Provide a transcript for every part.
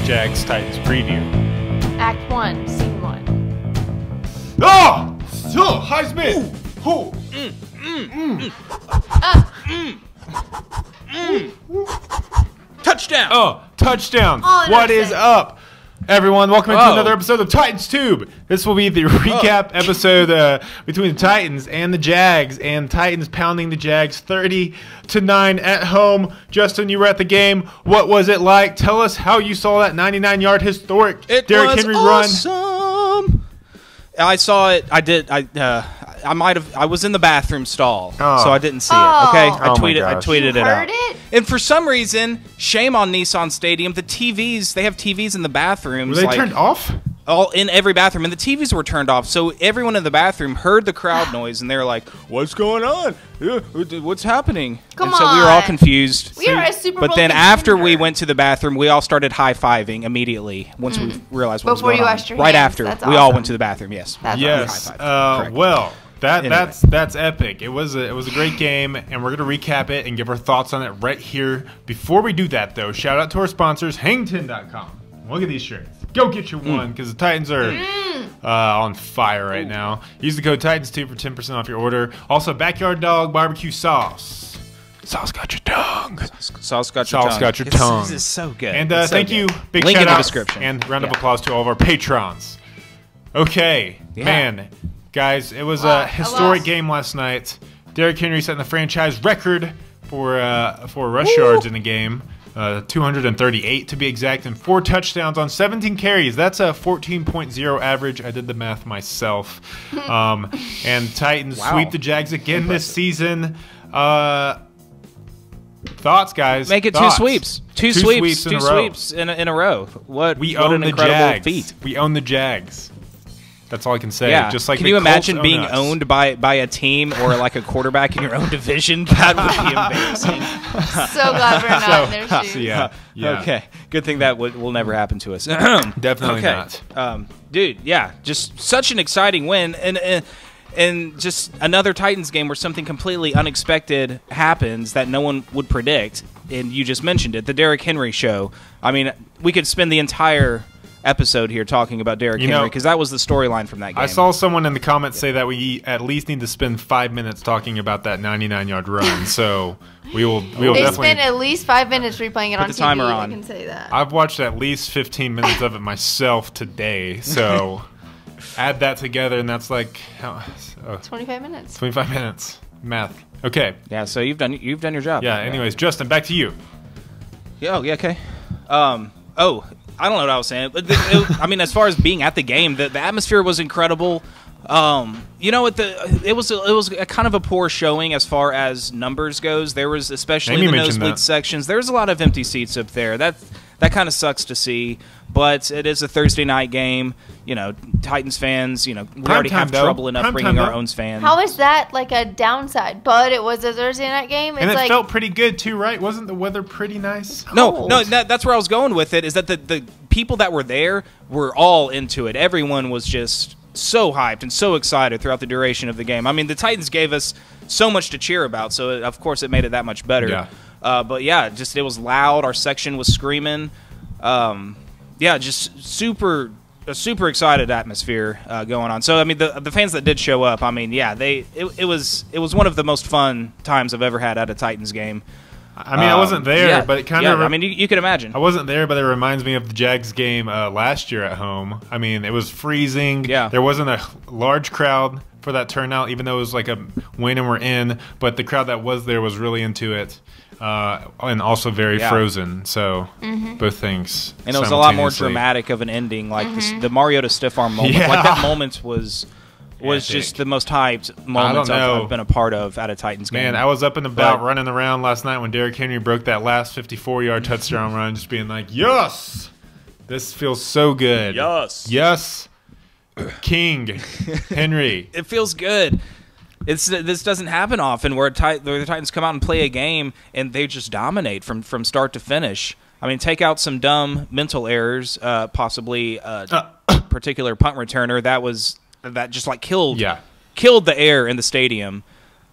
Jags Titans preview. Act 1, Scene 1. Oh! Heisman! Touchdown! Oh, touchdown! Oh, What is up? Everyone, welcome into another episode of Titans Tube. This will be the recap episode between the Titans and the Jags, and Titans pounding the Jags 30-9 at home. Justin, you were at the game. What was it like? Tell us how you saw that 99-yard historic Derrick Henry run. I saw it. I did. I was in the bathroom stall, so I didn't see it. Okay, I tweeted it out. And for some reason, shame on Nissan Stadium. The TVs, they have TVs in the bathrooms. Were they turned off? All in every bathroom, and the TVs were turned off. So everyone in the bathroom heard the crowd noise, and they were like, "What's going on? What's happening?" Come and so we were all confused. We are a Super Bowl But then contender. after we went to the bathroom, we all started high-fiving immediately once we realized what was going on. Before you washed your Right hands. after That's we all awesome. went to the bathroom. Yes. That's Yes. Correct. Well, Anyway. that's epic. It was a great game, and we're gonna recap it and give our thoughts on it right here. Before we do that, though, shout out to our sponsors, Hangton.com. Look at these shirts. Go get your one, because the Titans are on fire right now. Use the code Titans2 for 10% off your order. Also, Backyard Dog BBQ Sauce. Sauce got your tongue. Sauce got your tongue. Got your tongue. This is so good. And It's so thank good. you. Big Link shout in the out description. and round of applause to all of our patrons. Okay, man, guys, it was a historic game last night. Derrick Henry setting the franchise record for rush yards in the game. 238 to be exact, and 4 touchdowns on 17 carries. That's a 14.0 average. I did the math myself. And Titans sweep the Jags again this season. Thoughts, guys? Make it Thoughts? two sweeps. Two sweeps sweeps in a row. What We what own an the incredible Jags. feat. We own the Jags. That's all I can say. Yeah. Just like can the you Colts imagine own being us. owned by a team or like a quarterback in your own division? That would be embarrassing. So glad we're not in their shoes. So, yeah. Okay. Good thing that will never happen to us. Definitely okay. not. Dude, yeah, just such an exciting win, and just another Titans game where something completely unexpected happens that no one would predict. And you just mentioned it, the Derrick Henry show. I mean, we could spend the entire episode here talking about Derrick Henry because that was the storyline from that game. I saw someone in the comments say that we at least need to spend 5 minutes talking about that 99-yard run. So we will They definitely spent at least 5 minutes replaying it on the TV. timer on. I can say that. I've watched at least 15 minutes of it myself today. So add that together, and that's like 25 minutes. 25 minutes. Math. Okay. Yeah, so you've done your job. Yeah. Anyways, Justin, back to you. Yeah. Okay. I don't know what I was saying, but I mean, as far as being at the game, the atmosphere was incredible. You know what? It was a kind of a poor showing as far as numbers goes. There was, especially in the nosebleed sections, there's a lot of empty seats up there. That kind of sucks to see. But it is a Thursday night game. You know, Titans fans. You know, we already have trouble enough bringing our own fans. How is that like a downside? But it was a Thursday night game. And it's it felt pretty good too, right? Wasn't the weather pretty nice? No, that's where I was going with it. Is that the people that were there were all into it. Everyone was just so hyped and so excited throughout the duration of the game. I mean, the Titans gave us so much to cheer about, so of course it made it that much better. Yeah. But yeah, just it was loud. Our section was screaming. Yeah, just a super excited atmosphere going on. So I mean, the fans that did show up, I mean, yeah, it was one of the most fun times I've ever had at a Titans game. I mean, I wasn't there, but it kind of. I mean, you could imagine. I wasn't there, but it reminds me of the Jags game last year at home. I mean, it was freezing. Yeah. There wasn't a large crowd for that turnout, even though it was like a win and we're in. But the crowd that was there was really into it, and also very frozen. So both things. And it was a lot more dramatic of an ending, like the Mariota stiff arm moment. Yeah. Like that moment was just the most hyped moments I've been a part of at a Titans game. Man, I was up and about running around last night when Derrick Henry broke that last 54-yard touchdown run, just being like, yes! This feels so good. Yes. Yes. King. Henry. It feels good. This doesn't happen often where the Titans come out and play a game and they just dominate from start to finish. I mean, take out some dumb mental errors, possibly a particular punt returner that just like killed the air in the stadium.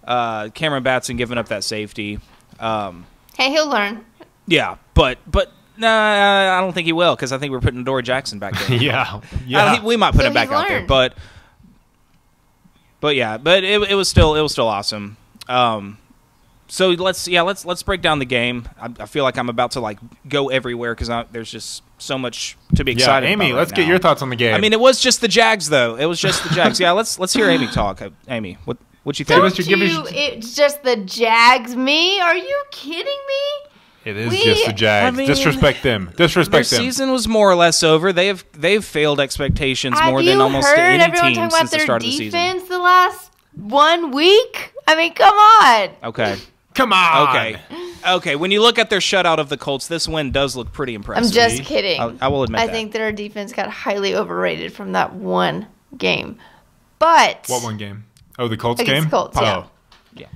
Cameron Batson giving up that safety. Hey, he'll learn. Yeah, but Nah, I don't think he will because I think we're putting Dory Jackson back there. yeah. We might put him back out there, but it was still awesome. So let's break down the game. I feel like I'm about to go everywhere because there's just so much to be excited about. Amy, let's get your thoughts on the game. I mean, it was just the Jags though. It was just the Jags. Yeah, let's hear Amy talk. Amy, what you think? It's just the Jags. Me? Are you kidding me? It is just the Jags. Disrespect them. Disrespect their them. Their season was more or less over. They've failed expectations more than almost any team since the start of the season. Have you heard everyone talking about their defense the last 1 week? I mean, come on. Okay. Come on. Okay. When you look at their shutout of the Colts, this win does look pretty impressive. I'm just kidding. I will admit that. I think their defense got highly overrated from that one game. But what one game? Oh, the Colts against game? Colts, yeah. Yeah.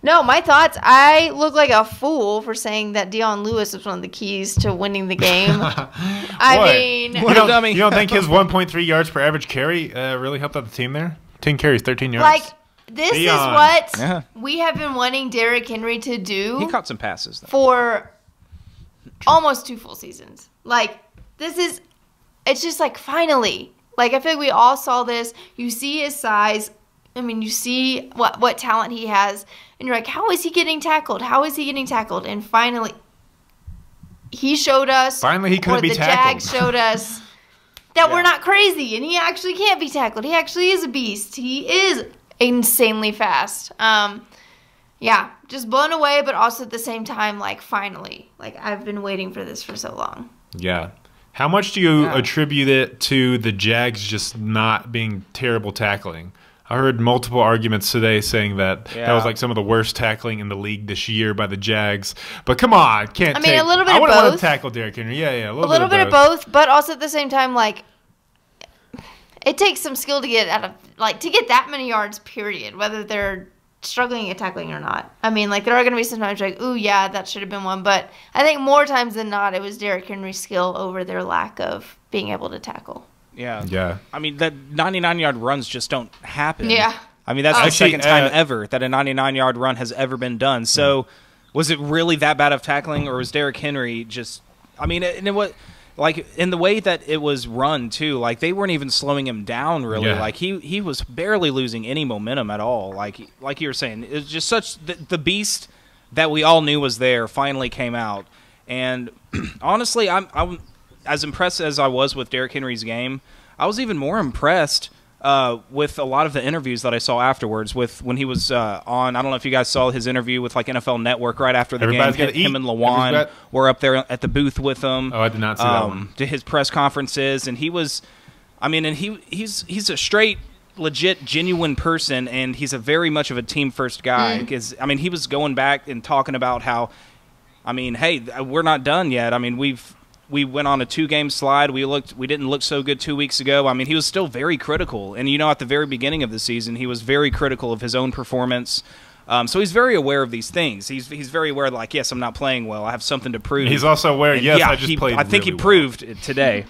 No, my thoughts. I look like a fool for saying that Dion Lewis was one of the keys to winning the game. I mean, you don't think his 1.3 yards per average carry really helped out the team there? 10 carries, 13 yards. This is what we have been wanting Derrick Henry to do. He caught some passes, though. For almost 2 full seasons. It's just finally. I feel like we all saw this. You see his size. I mean, you see what talent he has. And you're like, how is he getting tackled? How is he getting tackled? And finally, he showed us. Finally, he couldn't be tackled. The Jags showed us that we're not crazy. And he actually can't be tackled. He actually is a beast. He is insanely fast. Just blown away, but also at the same time, finally. I've been waiting for this for so long. Yeah. How much do you attribute it to the Jags just not being terrible tackling? I heard multiple arguments today saying that was some of the worst tackling in the league this year by the Jags. But come on, a little bit of both. I wouldn't want to tackle Derrick Henry. Yeah, a little bit of both. But also at the same time, it takes some skill to get out of to get that many yards. Period. Whether they're struggling at tackling or not. I mean, there are going to be some times ooh, yeah, that should have been one. But I think more times than not, it was Derrick Henry's skill over their lack of being able to tackle. Yeah. I mean, that 99-yard runs just don't happen. Yeah. I mean, that's the second time ever that a 99-yard run has ever been done. So, was it really that bad of tackling, or was Derrick Henry just? I mean, and it was in the way that it was run too. They weren't even slowing him down really. Yeah. He was barely losing any momentum at all. Like you were saying, it was just such the beast that we all knew was there finally came out. And honestly, I'm as impressed as I was with Derrick Henry's game, I was even more impressed with a lot of the interviews that I saw afterwards. With when he was on, I don't know if you guys saw his interview with NFL Network right after the game. Him and Lawan were up there at the booth with him. Oh, I did not see that one. To his press conferences, and he was, he's a straight, legit, genuine person, and he's a very much of a team first guy. Because he was going back and talking about how, hey, we're not done yet. We went on a 2-game slide. We didn't look so good 2 weeks ago. He was still very critical. And, at the very beginning of the season, he was very critical of his own performance. So he's very aware of these things. He's very aware, yes, I'm not playing well. I have something to prove. He's also aware, I just played I think really he proved it today.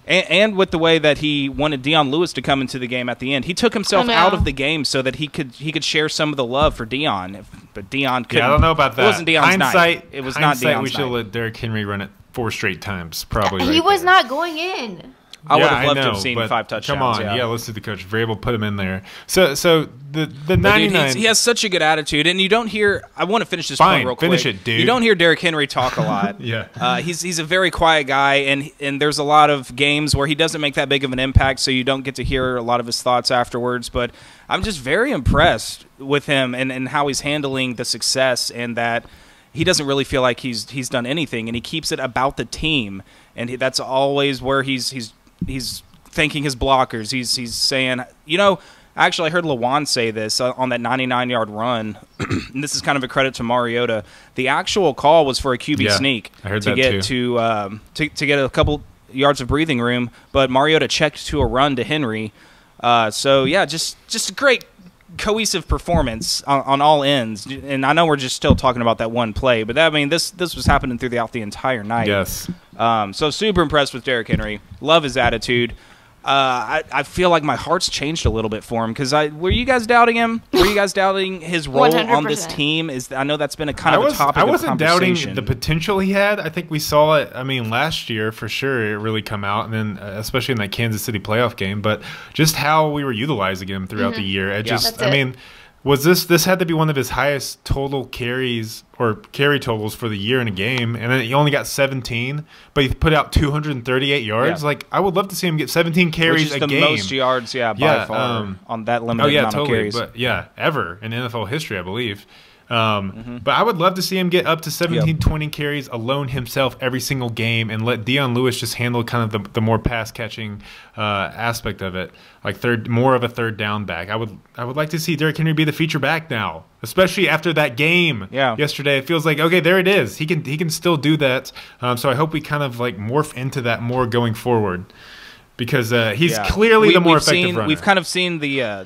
And with the way that he wanted Dion Lewis to come into the game at the end, he took himself out of the game so that he could share some of the love for Dion. But Dion couldn't. Yeah, I don't know about that. It wasn't Dion's night. It was not Dion's night. We should have let Derrick Henry run it 4 straight times, probably. He was not going in. I would have loved to have seen 5 touchdowns. Come on, let's see the coach. If we're able to put him in there. So the 99. Dude, he has such a good attitude, and you don't hear. I want to finish this point real quick. Finish it, dude. You don't hear Derrick Henry talk a lot. He's a very quiet guy, and there's a lot of games where he doesn't make that big of an impact, so you don't get to hear a lot of his thoughts afterwards. But I'm just very impressed with him and how he's handling the success, and that he doesn't really feel like he's done anything, and he keeps it about the team, and that's always where he's thanking his blockers. He's saying, actually I heard Lawan say this on that 99-yard run, and this is kind of a credit to Mariota. The actual call was for a QB sneak to get to get a couple yards of breathing room, but Mariota checked to a run to Henry. Just a great cohesive performance on all ends. And I know we're just still talking about that one play, but this was happening throughout the entire night. Yes. So super impressed with Derrick Henry. Love his attitude. I feel like my heart's changed a little bit for him because were you guys doubting him? Were you guys doubting his role 100%. On this team? I know that's been a kind of a topic of conversation. I wasn't doubting the potential he had. I think we saw it. I mean, last year for sure it really come out, and then especially in that Kansas City playoff game. But just how we were utilizing him throughout the year, I mean. Was this had to be one of his highest total carries or carry totals for the year in a game, and then he only got 17, but he put out 238 yards. Like, I would love to see him get 17 carries a game. Which is the most yards, by far, on that limited amount of carries. But ever in NFL history, I believe. But I would love to see him get up to 17, 20 carries alone himself every single game, and let Dion Lewis just handle kind of the more pass catching aspect of it, like more of a third down back. I would like to see Derrick Henry be the feature back now, especially after that game yesterday. It feels like, okay, there it is. He can still do that. So I hope we kind of like morph into that more going forward, because he's clearly the more effective runner. We've kind of seen the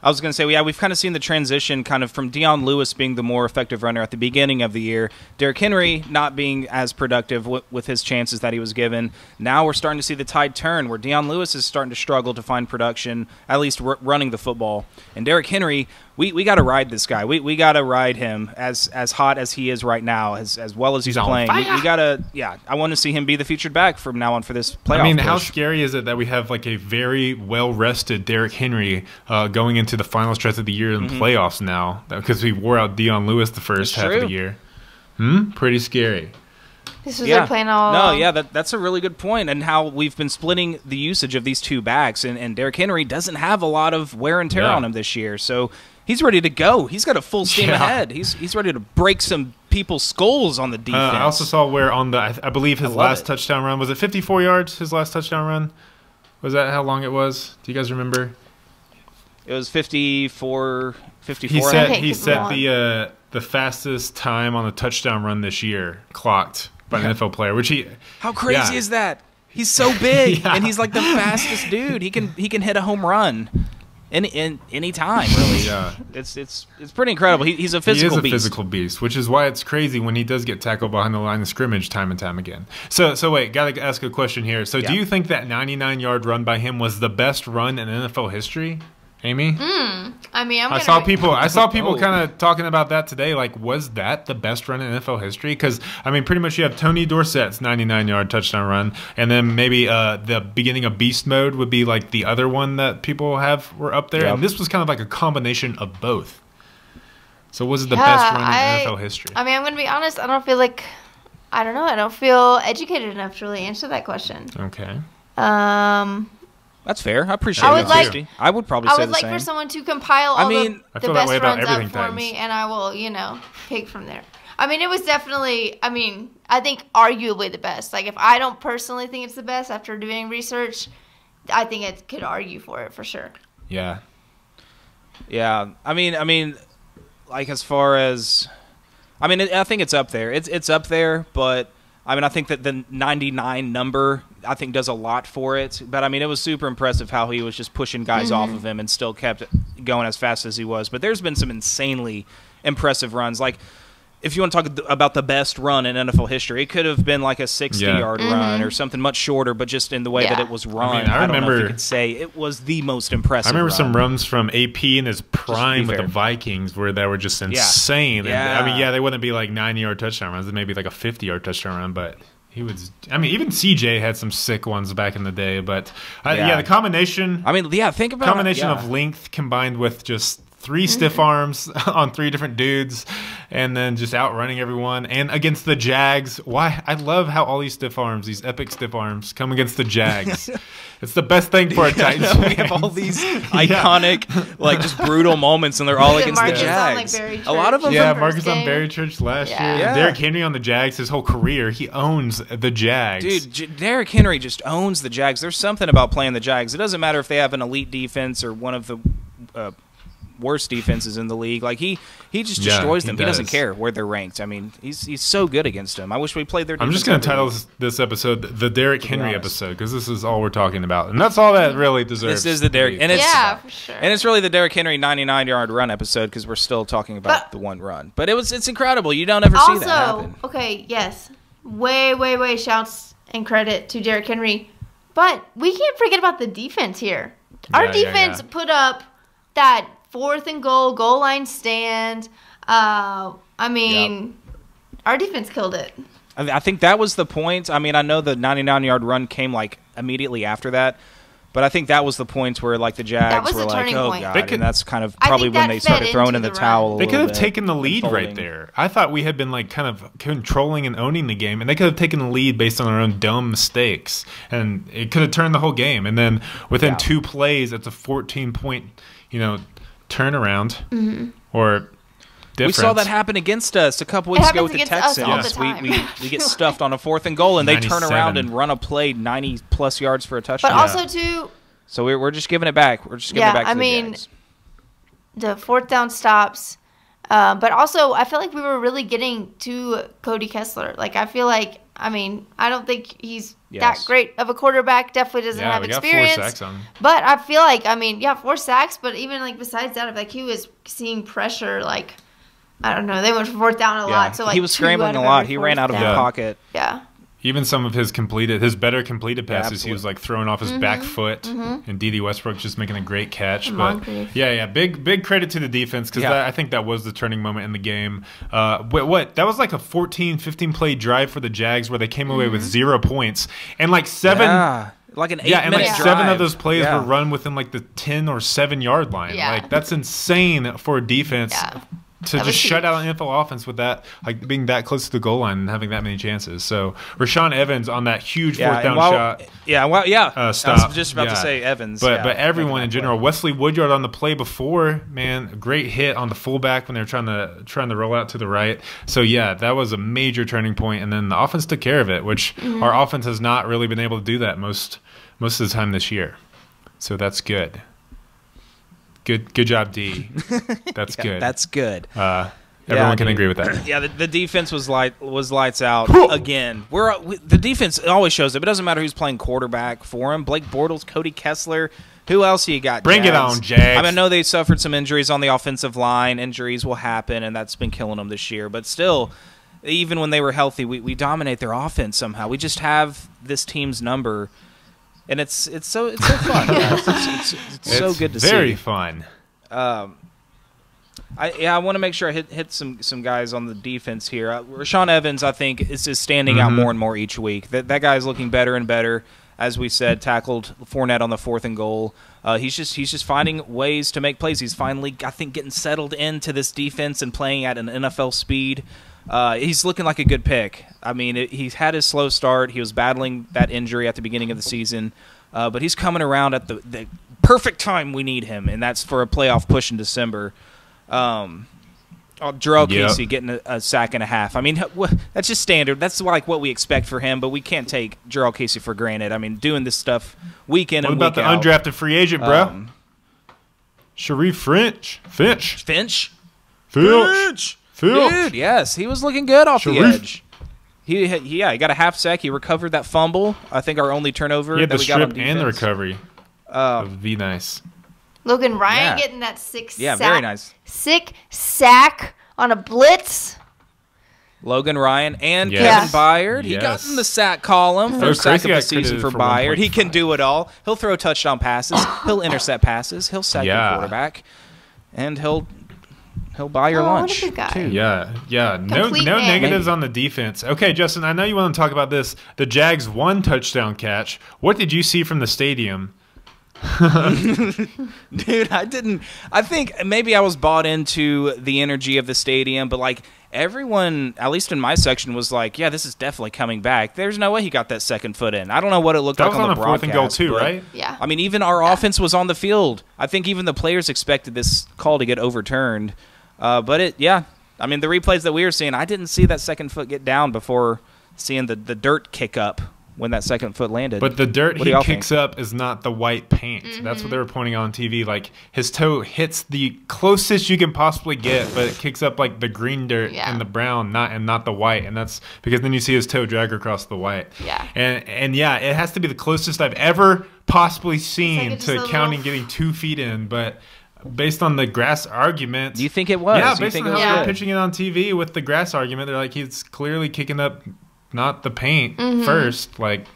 I was going to say, we've kind of seen the transition kind of from Dion Lewis being the more effective runner at the beginning of the year, Derrick Henry not being as productive with his chances that he was given. Now we're starting to see the tide turn where Dion Lewis is starting to struggle to find production, at least running the football. And Derrick Henry, we got to ride this guy. We got to ride him as hot as he is right now, as well as he's playing. We got to, I want to see him be the featured back from now on for this playoff. I mean, push. how scary is it that we have like a very well-rested Derrick Henry going into the final stretch of the year in the playoffs now, because we wore out Dion Lewis the first half of the year? Pretty scary. This was their plan all along. No, that's a really good point, and how we've been splitting the usage of these two backs, and Derrick Henry doesn't have a lot of wear and tear on him this year, so he's ready to go. He's got a full steam ahead. He's ready to break some people's skulls on the defense. I also saw where on the I believe his last touchdown run, was it 54 yards? His last touchdown run, was that how long it was? Do you guys remember? It was 54. He set the fastest time on a touchdown run this year, clocked by an NFL player. How crazy is that? He's so big, and he's like the fastest dude. He can hit a home run any time, really. Yeah, it's pretty incredible. He's a physical beast. He is a physical beast, which is why it's crazy when he does get tackled behind the line of scrimmage time and time again. So wait, gotta ask a question here. So do you think that 99-yard run by him was the best run in NFL history? Amy? I mean, I saw people kind of talking about that today. Like, was that the best run in NFL history? Because, I mean, pretty much you have Tony Dorsett's 99-yard touchdown run, and then maybe the beginning of Beast Mode would be like the other one that people were up there. Yep. And this was kind of like a combination of both. So was it the best run in NFL history? I mean, I'm going to be honest. I don't feel educated enough to really answer that question. Okay. That's fair. I appreciate it. I would probably say the same. I would like for someone to compile all the best runs up for me, and I will, pick from there. I mean, it was definitely, I think arguably the best. Like, if I don't personally think it's the best after doing research, I think it could argue for it for sure. Yeah. Yeah. I mean, like, as far as, I think it's up there. It's up there, but I think that the 99 number, I think, does a lot for it. But, it was super impressive how he was just pushing guys off of him and still kept going as fast as he was. But there's been some insanely impressive runs. Like, if you want to talk about the best run in NFL history, it could have been like a 60-yard run or something much shorter, but just in the way that it was run, I don't know if you could say it was the most impressive I remember some runs from AP in his prime with the Vikings where they were just insane. Yeah. And, they wouldn't be like 90-yard touchdown runs. Maybe like a 50-yard touchdown run, but he was. Even CJ had some sick ones back in the day. But, the combination. Think about combination of length combined with just 3 stiff arms on 3 different dudes, and then just outrunning everyone. And against the Jags, I love how all these stiff arms, these epic stiff arms, come against the Jags. It's the best thing for a Titans fan. We have all these iconic, just brutal moments, and they're all against the Jags. A lot of them. Yeah, Marcus on Berry Church last year. Yeah. Derrick Henry on the Jags, his whole career, he owns the Jags. Dude, Derrick Henry just owns the Jags. There's something about playing the Jags. It doesn't matter if they have an elite defense or one of the worst defenses in the league. Like, he just destroys them. He doesn't care where they're ranked. He's so good against them. I wish we played their defense. I'm just going to title this episode the Derrick Henry episode, because this is all we're talking about, and that's all that really deserves. This is the Derrick, and it's for sure. And it's really the Derrick Henry 99-yard run episode, because we're still talking about the one run. But it's incredible. You don't ever see that happen. Okay, yes, way shouts and credit to Derrick Henry. But we can't forget about the defense here. Our defense put up that 4th and goal line stand. Our defense killed it. I think that was the point. I mean, I know the 99-yard run came like immediately after that, but I think that was the point where like the Jags were like, "Oh God," and that's kind of probably when they started throwing in the towel. They could have taken the lead right there. I thought we had been like kind of controlling and owning the game, and they could have taken the lead based on their own dumb mistakes, and it could have turned the whole game. And then within 2 plays, it's a 14-point, turnaround or. Difference. We saw that happen against us a couple weeks ago with the Texans. We get stuffed on a 4th and goal, and they turn around and run a play 90-plus yards for a touchdown. But also, too... So we're just giving it back. We're just giving it back to the Jags. The 4th down stops. But also, I feel like we were really getting to Cody Kessler. Like, I feel like... I don't think he's that great of a quarterback. Definitely doesn't have experience. Got 4 sacks on him. But I feel like, 4 sacks. But even, like, besides that, like, he was seeing pressure, like... I don't know. They went for 4th down a lot. So like he was scrambling a lot. He ran out of the pocket. Yeah. Even some of his better completed passes, he was like throwing off his back foot, and D.D. Westbrook just making a great catch. But big credit to the defense because I think that was the turning moment in the game. That was like a 15 play drive for the Jags where they came away with 0 points and like 7. Yeah. Like an 8-minute drive. 7 of those plays were run within like the 10 or 7 yard line. Yeah. Like that's insane for a defense. Yeah. To just shut out an NFL offense with that, like being that close to the goal line and having that many chances. So Rashaan Evans on that huge 4th down shot. Stop. I was just about to say Evans. But everyone in general. Wesley Woodyard on the play before, man, a great hit on the fullback when they were trying to roll out to the right. So that was a major turning point. And then the offense took care of it, which our offense has not really been able to do that most of the time this year. So that's good. Good job, D. That's good. That's good. Everyone can agree with that. Yeah, the defense was lights out again. The defense always shows up. It doesn't matter who's playing quarterback for him. Blake Bortles, Cody Kessler. Who else you got? Bring it on, Jags. I know they suffered some injuries on the offensive line. Injuries will happen, and that's been killing them this year. But still, even when they were healthy, we dominate their offense somehow. We just have this team's number. And it's so fun. It's so good to see. Very fun. I want to make sure I hit some guys on the defense here. Rashaan Evans, I think, is standing out more and more each week. That guy is looking better and better. As we said, tackled Fournette on the 4th and goal. He's just finding ways to make plays. He's finally, I think, getting settled into this defense and playing at an NFL speed. He's looking like a good pick. I mean, he's had his slow start. He was battling that injury at the beginning of the season. But he's coming around at the perfect time we need him, and that's for a playoff push in December. Jarrell Casey getting a sack and a half. I mean, that's just standard. That's like what we expect for him, but we can't take Jarrell Casey for granted. I mean, doing this stuff week in and week out. What about the undrafted free agent, bro? Sharif Finch. Dude, yes, he was looking good off the edge. He got a half sack. He recovered that fumble. I think our only turnover that we got on defense. And the recovery. Would be nice. Logan Ryan getting that 6 sack. Yeah, very nice. 6 sack on a blitz. Logan Ryan and Kevin Byard. He got in the sack column. First sack of the season for Byard. He can do it all. He'll throw touchdown passes. He'll intercept passes. He'll sack your quarterback. And he'll buy your lunch, too. Yeah. No negatives on the defense. Okay, Justin, I know you want to talk about this. The Jags' 1 touchdown catch. What did you see from the stadium? Dude, I didn't. I think maybe I was bought into the energy of the stadium, but like everyone, at least in my section, was like, "Yeah, this is definitely coming back." There's no way he got that second foot in. I don't know what it looked like on the broadcast. That was on a 4th and goal too, right? Yeah. I mean, even our offense was on the field. I think even the players expected this call to get overturned. But I mean, the replays that we were seeing, I didn't see that second foot get down before seeing the dirt kick up when that second foot landed. But the dirt he kicks up is not the white paint. That's what they were pointing on TV. Like, his toe hits the closest you can possibly get, but it kicks up like the green dirt and the brown, not the white. And that's because then you see his toe drag across the white. Yeah. And it has to be the closest I've ever possibly seen to counting getting 2 feet in, but based on the grass argument. Do you think it was? Yeah, based on how they're pitching it on TV with the grass argument, they're like, he's clearly kicking up not the paint first. Like,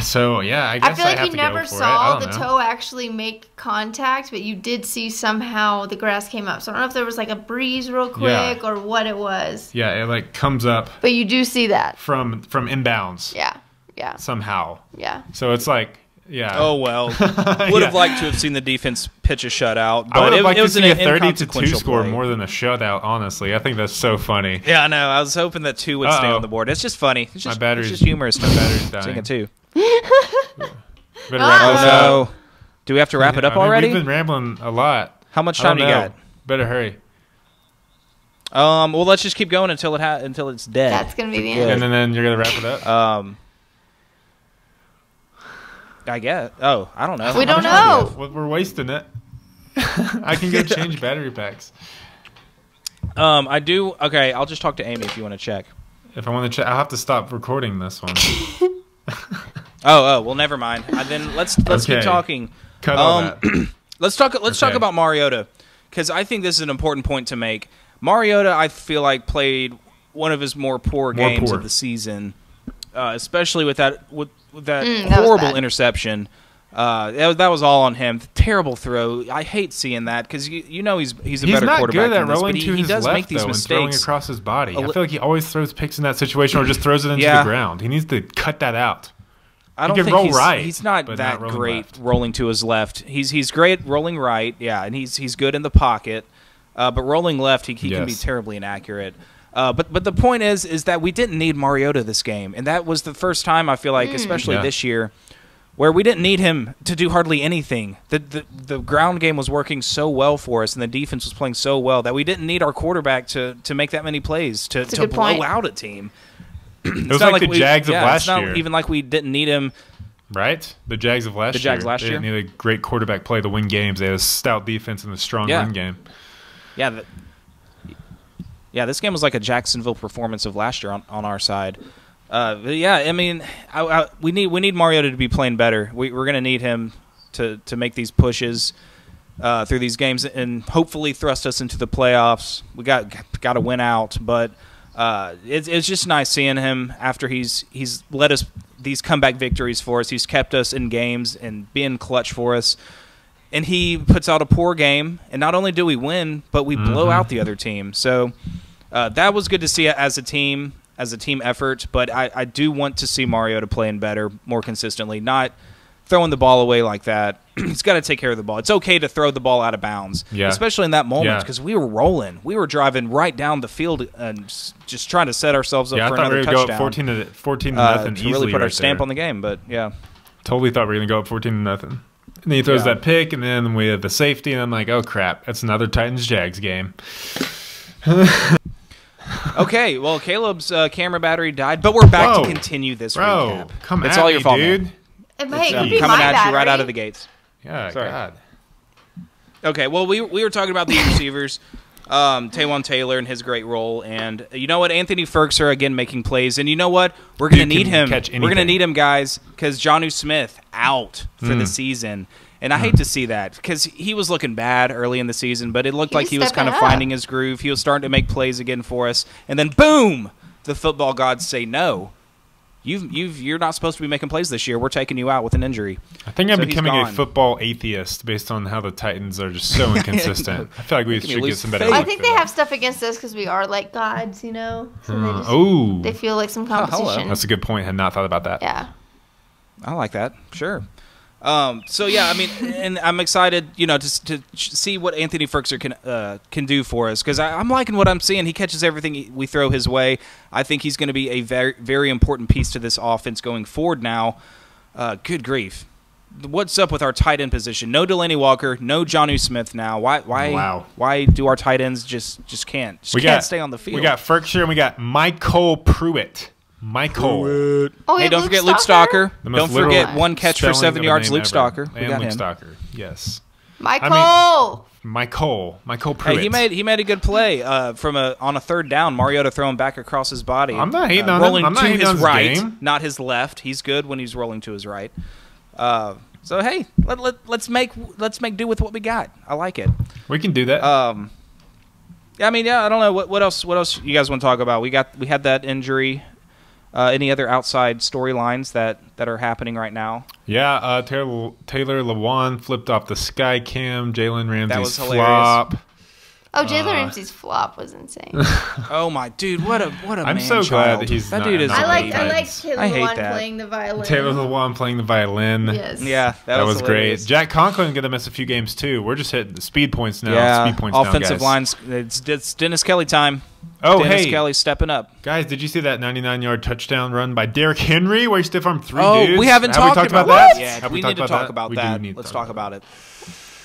So yeah, I guess I feel like have you to never go for saw it. the toe actually make contact, but you did see somehow the grass came up. So I don't know if there was like a breeze real quick or what it was. Yeah, it like comes up. But you do see that from inbounds. Yeah. Somehow. Yeah. So it's like. Yeah. Oh well, would have liked to have seen the defense pitch a shutout, but I would have liked it to was see an a 32 inconsequential score play. more than a shutout. Honestly, I think that's so funny. Yeah, I know. I was hoping that 2 would stay on the board. It's just funny. It's just, it's just humorous. My battery's dying. Seeing it too. Better wrap this up. No. Do we have to wrap it up already? We've been rambling a lot. How much time do you got? Better hurry. Well, let's just keep going until it's dead. That's gonna be the end. And then you're gonna wrap it up. I guess. Oh, I don't know. We don't know. We're wasting it. I can go change battery packs. I do. Okay, I'll just talk to Amy if you want to check. If I want to check, I'll have to stop recording this one. Well, never mind. Then let's keep talking. Cut all that. Let's talk about Mariota, because I think this is an important point to make. Mariota, I feel like, played one of his more poor games of the season, especially with that horrible interception. That was all on him. Terrible throw. I hate seeing that because you know he's a better quarterback. He's not good at rolling to his left, make these mistakes and throwing across his body. I feel like he always throws picks in that situation or just throws it into the ground. He needs to cut that out. I don't think he's not that great rolling to his left. He's great rolling right, and he's good in the pocket. But rolling left, he can be terribly inaccurate. But the point is that we didn't need Mariota this game, and that was the first time I feel like, especially this year, where we didn't need him to do hardly anything. The ground game was working so well for us, and the defense was playing so well that we didn't need our quarterback to make that many plays to blow out a team. It was like the Jags of last year. It's not even like we didn't need him. Right? The Jags of last year. They didn't need a great quarterback play to win games. They had a stout defense and a strong run game. Yeah, this game was like a Jacksonville performance of last year on our side. But yeah, I mean, we need Mariota to be playing better. We're going to need him to make these pushes through these games and hopefully thrust us into the playoffs. We got to win out, but it's just nice seeing him after he's led us these comeback victories for us. He's kept us in games and being clutch for us. And he puts out a poor game, and not only do we win, but we blow out the other team. So that was good to see as a team effort. But I do want to see Mariota playing better, more consistently, not throwing the ball away like that. He's got to take care of the ball. It's okay to throw the ball out of bounds, especially in that moment, because we were rolling. We were driving right down the field and just trying to set ourselves up for another touchdown. I thought we were going to go up 14 to nothing easily. To really put our stamp on the game, but yeah. Totally thought we were going to go up 14 to nothing. And then he throws that pick, and then we have the safety, and I'm like, oh, crap. That's another Titans-Jags game. Okay, well, Caleb's camera battery died, but we're back to continue this recap. Come it's at all me, your fault, dude. Man. It might be coming at you right out of the gates. Yeah, sorry. God. Okay, well, we were talking about the receivers, Taywan Taylor and his great role, and you know what? Anthony Ferguson again making plays, and you know what? We're going to need him. We're going to need him, guys, because Jonnu Smith out for the season. And I hate to see that because he was looking bad early in the season, but it looked like he was kind of finding his groove. He was starting to make plays again for us. And then, boom, the football gods say, no, you're not supposed to be making plays this year. We're taking you out with an injury. I think I'm becoming a football atheist based on how the Titans are just so inconsistent. I feel like we should get some better. I think they have stuff against us because we are like gods, you know? So they feel like some competition. That's a good point. I had not thought about that. Yeah. I like that. Sure. So yeah, I mean, and I'm excited, you know, to see what Anthony Ferguson can do for us because I'm liking what I'm seeing. He catches everything we throw his way. I think he's going to be a very, very important piece to this offense going forward. Now, good grief, what's up with our tight end position? No Delaney Walker, no Jonnu Smith. Now, why do our tight ends just can't stay on the field? We got Ferguson and we got Michael Pruitt. Oh, hey, don't forget Luke Stalker. Don't forget one catch for 7 yards, Luke Stalker. We got him. Stalker, yes. Michael Pruitt. Hey, he made a good play on a third down. Mariota throwing back across his body. I'm not hating on him. I'm not hating on his game. Not his left. He's good when he's rolling to his right. So hey, let's make do with what we got. I like it. We can do that. Yeah, I mean, I don't know what else you guys want to talk about. We had that injury. Any other outside storylines that are happening right now? Yeah, Taylor Lewan flipped off the sky cam. Jalen Ramsey's was flop. Oh, Jalen Ramsey's flop was insane. Oh my dude, what a I'm man so child. glad he's that not, dude is. not I on the like Titans. Taylor I hate Lewan that. playing the violin. Taylor Lewan playing the violin. Yes. Yeah, That was hilarious. great. Jack Conklin going to miss a few games too. We're just hitting the speed points now. Yeah, Speed points now, offensive guys. lines. It's Dennis Kelly time. Oh, Dennis hey. Kelly stepping up. Guys, did you see that 99-yard touchdown run by Derrick Henry where he stiff armed 3 Oh, dudes? we haven't Have talked about that. that? Yeah, Have we need to talk about We that. do need to Let's talk about it.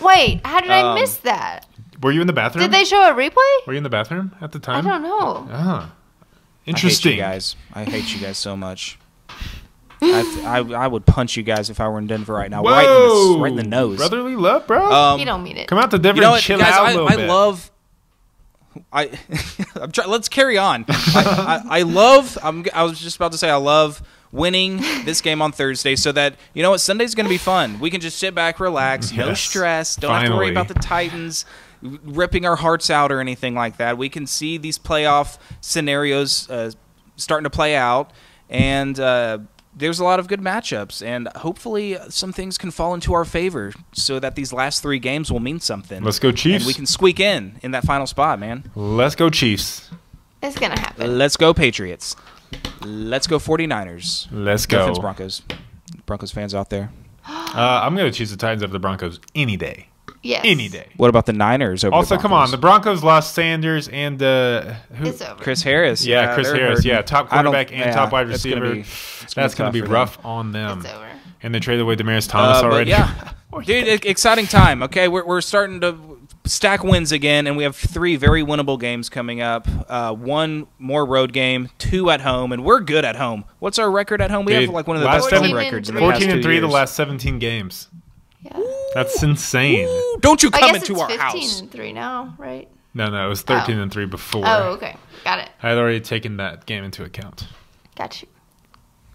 Wait, how did I miss that? Were you in the bathroom? Did they show a replay? Were you in the bathroom at the I time? don't know. Ah, interesting. I hate you guys so much. I would punch you guys if I were in Denver right now. Whoa! Right in the nose. Brotherly love, bro. You don't mean it. Come out to Denver You know and what, chill guys? out a little I bit. love. Let's carry on. I love. I was just about to say I love winning this game on Thursday, so that you know what, Sunday's going to be fun. We can just sit back, relax, no Yes, stress. Don't have to worry finally. about the Titans ripping our hearts out or anything like that. We can see these playoff scenarios starting to play out, and there's a lot of good matchups, and hopefully some things can fall into our favor so that these last 3 games will mean something. Let's go Chiefs. And we can squeak in that final spot, man. Let's go Chiefs. It's gonna happen. Let's go Patriots. Let's go 49ers. Let's No go. offense, Broncos. Broncos fans out there. I'm going to choose the Titans over the Broncos any day. Yes. Any day. What about the Niners over Also, the come on. Broncos? The Broncos lost Sanders and who? It's over. Chris Harris. Yeah, Chris they're Harris. hurting. Yeah, top I don't- quarterback and yeah, top wide it's gonna receiver. be- That's going to be tough for rough on them. It's over. And they traded away Demaryius Thomas But already. yeah, dude, exciting time. Okay, we're starting to stack wins again, and we have 3 very winnable games coming up. 1 more road game, 2 at home, and we're good at home. What's our record at home? We Dude, have like one of the last best home 14 records in the 14 past and 2 3 the years. last 17 games. Yeah. That's insane. Ooh, don't you I come guess into it's our 15 house. and 3 now, right? No, it was 13 and 3 before. Oh, okay. Got it. I had already taken that game into account. Got you.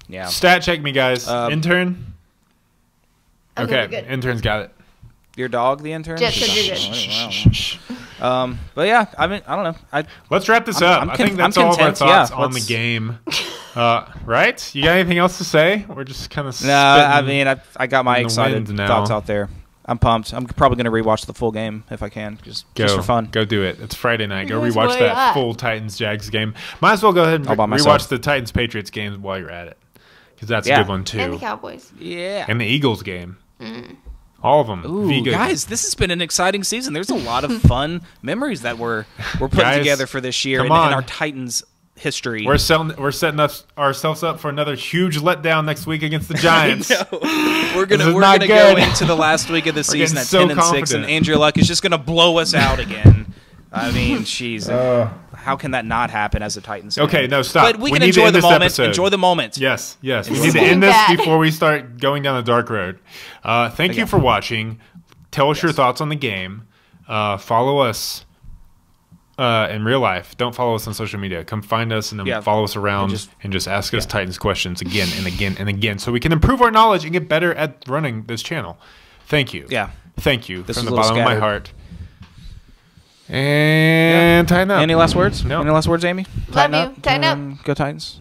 Yeah. Stat check me, guys. Intern. Okay, Okay, we're good. intern's got it. Your dog, the intern? Jeff said you're good. But yeah, I mean, I don't know. Let's wrap this up. I think that's I'm all of our content, thoughts yeah, on the let's- game. Right? You got anything else to say? We're just kind of No, I mean, I got my in the excited wind now. thoughts out there. I'm pumped. I'm probably going to rewatch the full game if I can, just for fun. Go do it. It's Friday night. Go Who's rewatch way that up? full Titans-Jags game. Might as well go ahead and All by rewatch myself. the Titans-Patriots game while you're at it. Because that's a Yeah. good one, too. And the Cowboys. Yeah. And the Eagles game. All of them. Ooh, Vigo. guys, this has been an exciting season. There's a lot of fun memories that we're putting Guys, together for this year come in on. our Titans history. We're setting ourselves up for another huge letdown next week against the Giants. We're This is gonna not go good. into the last week of the season getting at so 10 and 6, and confident. Andrew Luck is just gonna blow us out again. I mean, jeez, how can that not happen as a Titans fan? Okay, no, stop. But we can need to enjoy end the this moment. episode. Enjoy the moment. Yes. We It's need to getting end this bad. before we start going down the dark road. Thank you for watching. Tell us your thoughts on the game. Follow us in real life. Don't follow us on social media. Come find us and then follow us around and just ask us Titans questions again and again and again so we can improve our knowledge and get better at running this channel. Thank you. Yeah. Thank you This from was the a little bottom of my scattered. heart. And tighten up. Any last words? No. Any last words, Amy? Love you. Tighten up. Go Titans.